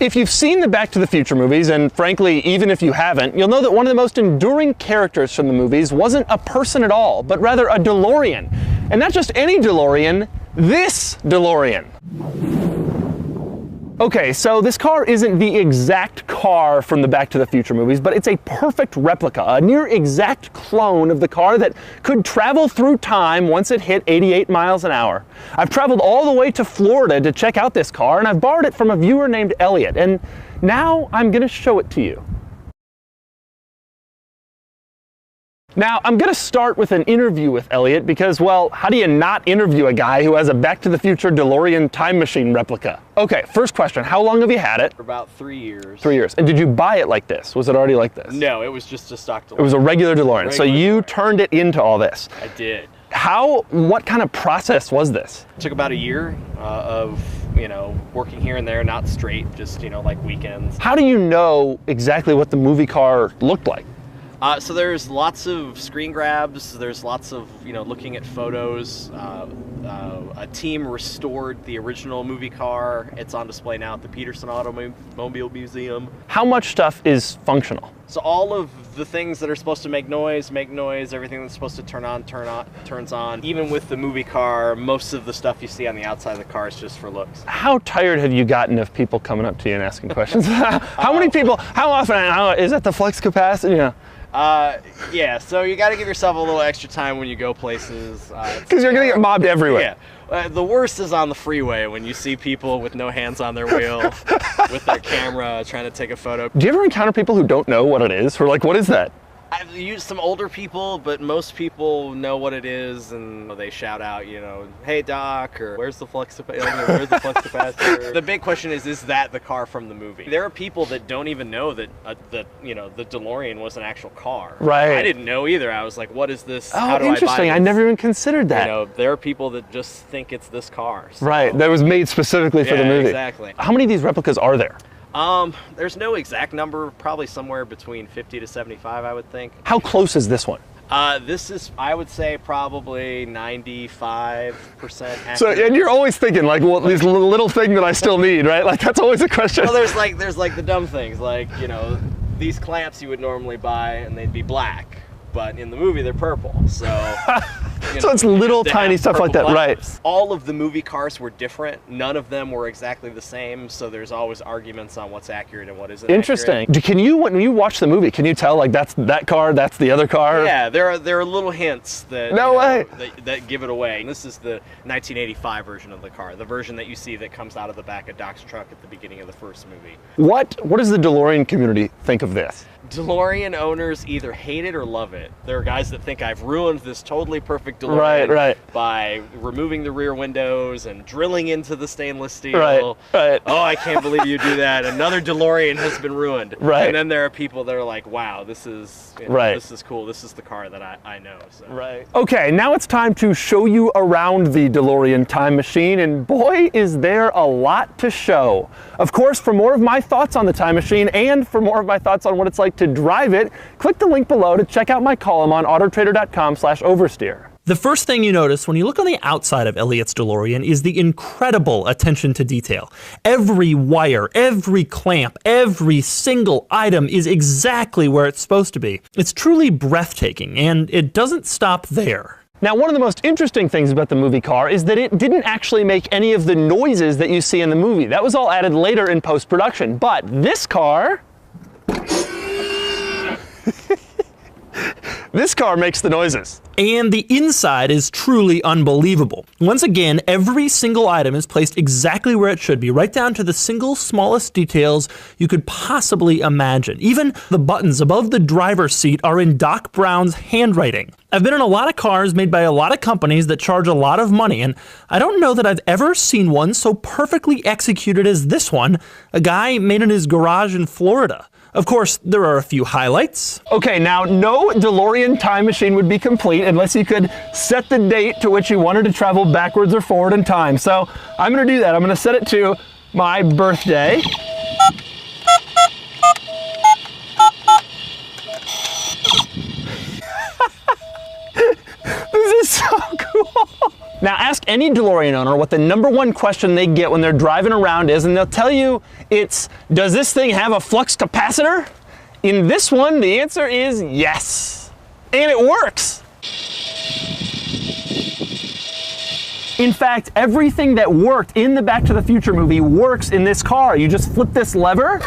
If you've seen the Back to the Future movies, and frankly, even if you haven't, you'll know that one of the most enduring characters from the movies wasn't a person at all, but rather a DeLorean. And not just any DeLorean, this DeLorean. Okay, so this car isn't the exact car from the Back to the Future movies, but it's a perfect replica, a near exact clone of the car that could travel through time once it hit 88 miles an hour. I've traveled all the way to Florida to check out this car, and I've borrowed it from a viewer named Elliot, and now I'm gonna show it to you. Now, I'm gonna start with an interview with Elliot because, well, how do you not interview a guy who has a Back to the Future DeLorean time machine replica? Okay, first question, how long have you had it? For about 3 years. 3 years. And did you buy it like this? Was it already like this? No, it was just a stock DeLorean. It was a regular DeLorean. So you turned it into all this. I did. What kind of process was this? It took about a year of, working here and there, not straight, just, like weekends. How do you know exactly what the movie car looked like? So there's lots of screen grabs, there's lots of, looking at photos. A team restored the original movie car. It's on display now at the Peterson Automobile Museum. How much stuff is functional? So all of the things that are supposed to make noise, everything that's supposed to turn on, turns on. Even with the movie car, most of the stuff you see on the outside of the car is just for looks. How tired have you gotten of people coming up to you and asking questions? How many people, how often, is that the flex capacity? Yeah, so you got to give yourself a little extra time when you go places. Because you're going to get mobbed everywhere. Yeah. The worst is on the freeway when you see people with no hands on their wheel, with their camera, trying to take a photo. Do you ever encounter people who don't know what it is? Who are like, what is that? I've used some older people, but most people know what it is, and they shout out, hey Doc, or where's the flux capacitor? The big question is that the car from the movie? There are people that don't even know that the DeLorean was an actual car. Right. I didn't know either. I was like, what is this? Oh, how do interesting. I buy this? I never even considered that. There are people that just think it's this car. So. Right. That was made specifically for the movie. Exactly. How many of these replicas are there? There's no exact number, probably somewhere between 50 to 75, I would think. How close is this one? This is, I would say, probably 95% accurate. So, and you're always thinking, like, well, this little thing that I still need, right? Like, that's always a question. Well, there's like the dumb things, like, these clamps you would normally buy and they'd be black, but in the movie they're purple, so... So it's little tiny stuff like that, right? All of the movie cars were different. None of them were exactly the same, so there's always arguments on what's accurate and what isn't. Interesting. Accurate. When you watch the movie, can you tell, like, that's that car, that's the other car? Yeah, there are little hints that that give it away. And this is the 1985 version of the car, the version that you see that comes out of the back of Doc's truck at the beginning of the first movie. What does the DeLorean community think of this? DeLorean owners either hate it or love it. There are guys that think I've ruined this totally perfect DeLorean by removing the rear windows and drilling into the stainless steel. Right. Oh, I can't believe you do that. Another DeLorean has been ruined. Right. And then there are people that are like, wow, this is this is cool. This is the car that I know. So. Right. Okay, now it's time to show you around the DeLorean time machine, and boy, is there a lot to show. Of course, for more of my thoughts on the time machine and for more of my thoughts on what it's like to drive it, click the link below to check out my column on autotrader.com/oversteer. The first thing you notice when you look on the outside of Elliot's DeLorean is the incredible attention to detail. Every wire, every clamp, every single item is exactly where it's supposed to be. It's truly breathtaking, and it doesn't stop there. Now, one of the most interesting things about the movie car is that it didn't actually make any of the noises that you see in the movie. That was all added later in post-production. But this car... This car makes the noises. And the inside is truly unbelievable. Once again, every single item is placed exactly where it should be, right down to the single smallest details you could possibly imagine. Even the buttons above the driver's seat are in Doc Brown's handwriting. I've been in a lot of cars made by a lot of companies that charge a lot of money, and I don't know that I've ever seen one so perfectly executed as this one, a guy made in his garage in Florida. Of course, there are a few highlights. Okay, now no DeLorean time machine would be complete unless you could set the date to which you wanted to travel backwards or forward in time. So I'm gonna do that. I'm gonna set it to my birthday. This is so cool. Now ask any DeLorean owner what the #1 question they get when they're driving around is, and they'll tell you it's, does this thing have a flux capacitor? In this one, the answer is yes. And it works. In fact, everything that worked in the Back to the Future movie works in this car. You just flip this lever,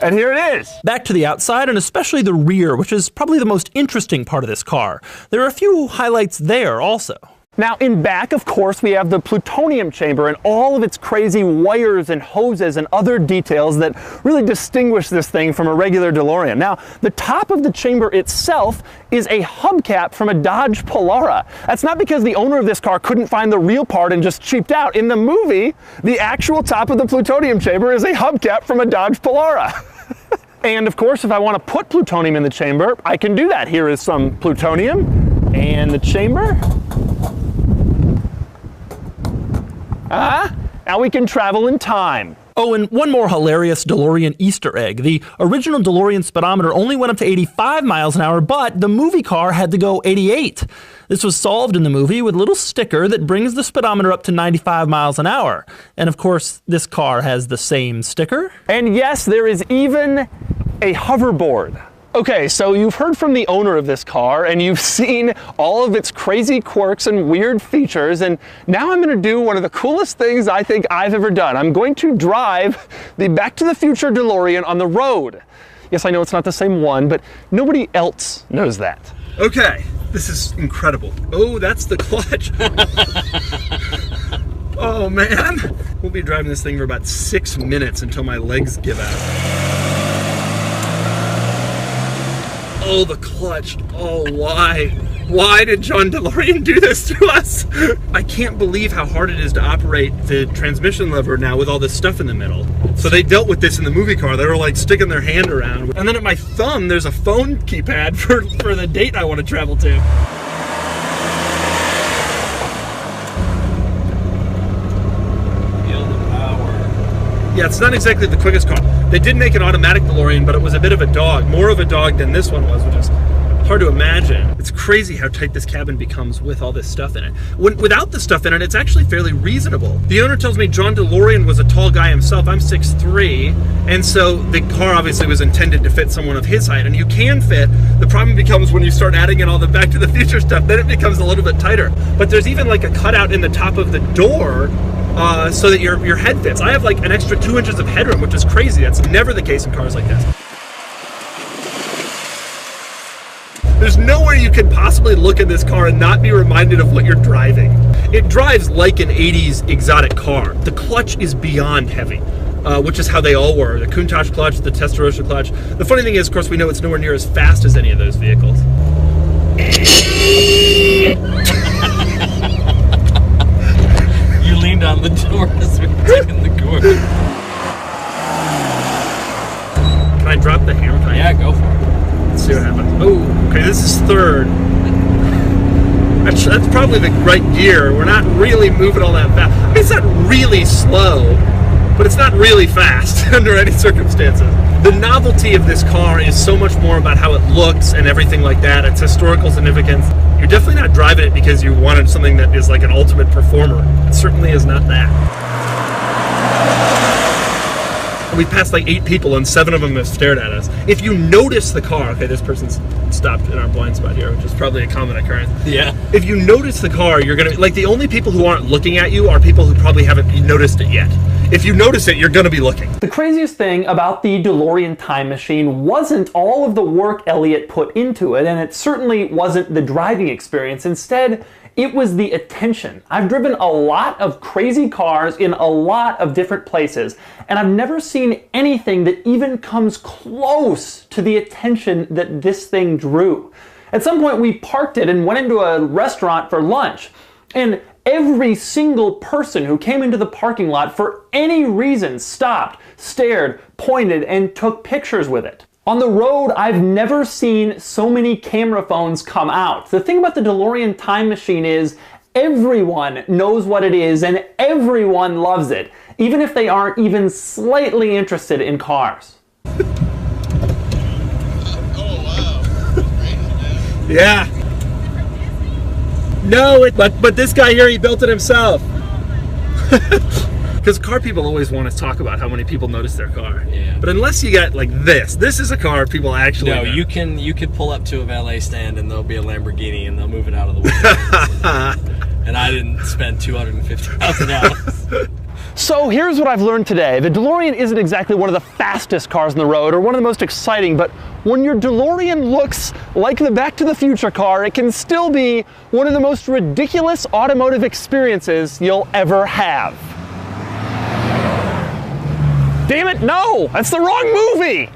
and here it is. Back to the outside, and especially the rear, which is probably the most interesting part of this car. There are a few highlights there also. Now in back, of course, we have the plutonium chamber and all of its crazy wires and hoses and other details that really distinguish this thing from a regular DeLorean. Now, the top of the chamber itself is a hubcap from a Dodge Polara. That's not because the owner of this car couldn't find the real part and just cheaped out. In the movie, the actual top of the plutonium chamber is a hubcap from a Dodge Polara. And of course, if I want to put plutonium in the chamber, I can do that. Here is some plutonium and the chamber. Now we can travel in time. Oh, and one more hilarious DeLorean Easter egg. The original DeLorean speedometer only went up to 85 miles an hour, but the movie car had to go 88. This was solved in the movie with a little sticker that brings the speedometer up to 95 miles an hour. And of course, this car has the same sticker. And yes, there is even a hoverboard. Okay, so you've heard from the owner of this car and you've seen all of its crazy quirks and weird features, and now I'm gonna do one of the coolest things I think I've ever done. I'm going to drive the Back to the Future DeLorean on the road. Yes, I know it's not the same one, but nobody else knows that. Okay, this is incredible. Oh, that's the clutch. Oh man. We'll be driving this thing for about 6 minutes until my legs give out. Oh, the clutch. Oh, why? Why did John DeLorean do this to us? I can't believe how hard it is to operate the transmission lever now with all this stuff in the middle. So they dealt with this in the movie car. They were like sticking their hand around. And then at my thumb, there's a phone keypad for the date I want to travel to. Feel the power. Yeah, it's not exactly the quickest car. They did make an automatic DeLorean, but it was a bit of a dog. More of a dog than this one was, which is hard to imagine. It's crazy how tight this cabin becomes with all this stuff in it. Without the stuff in it, it's actually fairly reasonable. The owner tells me John DeLorean was a tall guy himself. I'm 6'3", and so the car obviously was intended to fit someone of his height, and you can fit. The problem becomes when you start adding in all the Back to the Future stuff, then it becomes a little bit tighter. But there's even like a cutout in the top of the door so that your head fits. I have like an extra 2 inches of headroom, which is crazy. That's never the case in cars like this. There's nowhere you can possibly look at this car and not be reminded of what you're driving. It drives like an 80s exotic car. The clutch is beyond heavy, which is how they all were. The Countach clutch, the Testarossa clutch. The funny thing is, of course, we know it's nowhere near as fast as any of those vehicles. You leaned on the door as we were taking the corner. Can I drop the hammer? Yeah, go for it. Let's see what happens. Oh, okay, this is third. That's probably the right gear. We're not really moving all that fast. I mean, it's not really slow, but it's not really fast under any circumstances. The novelty of this car is so much more about how it looks and everything like that. Its historical significance. You're definitely not driving it because you wanted something that is like an ultimate performer. It certainly is not that. We passed like 8 people and 7 of them have stared at us. If you notice the car, okay, this person's stopped in our blind spot here, which is probably a common occurrence. Yeah. If you notice the car, you're gonna, like, the only people who aren't looking at you are people who probably haven't noticed it yet. If you notice it, you're gonna be looking. The craziest thing about the DeLorean time machine wasn't all of the work Elliot put into it, and it certainly wasn't the driving experience. Instead, it was the attention. I've driven a lot of crazy cars in a lot of different places, and I've never seen anything that even comes close to the attention that this thing drew. At some point, we parked it and went into a restaurant for lunch, and every single person who came into the parking lot for any reason stopped, stared, pointed, and took pictures with it. On the road, I've never seen so many camera phones come out. The thing about the DeLorean time machine is everyone knows what it is and everyone loves it, even if they aren't even slightly interested in cars. Oh, wow. Yeah, No, but this guy here, he built it himself. Because car people always want to talk about how many people notice their car. Yeah. But unless you got like this is a car people actually No, know. you could pull up to a valet stand and there'll be a Lamborghini and they'll move it out of the way. And I didn't spend $250,000. So here's what I've learned today. The DeLorean isn't exactly one of the fastest cars on the road or one of the most exciting, but when your DeLorean looks like the Back to the Future car, it can still be one of the most ridiculous automotive experiences you'll ever have. Damn it, no! That's the wrong movie!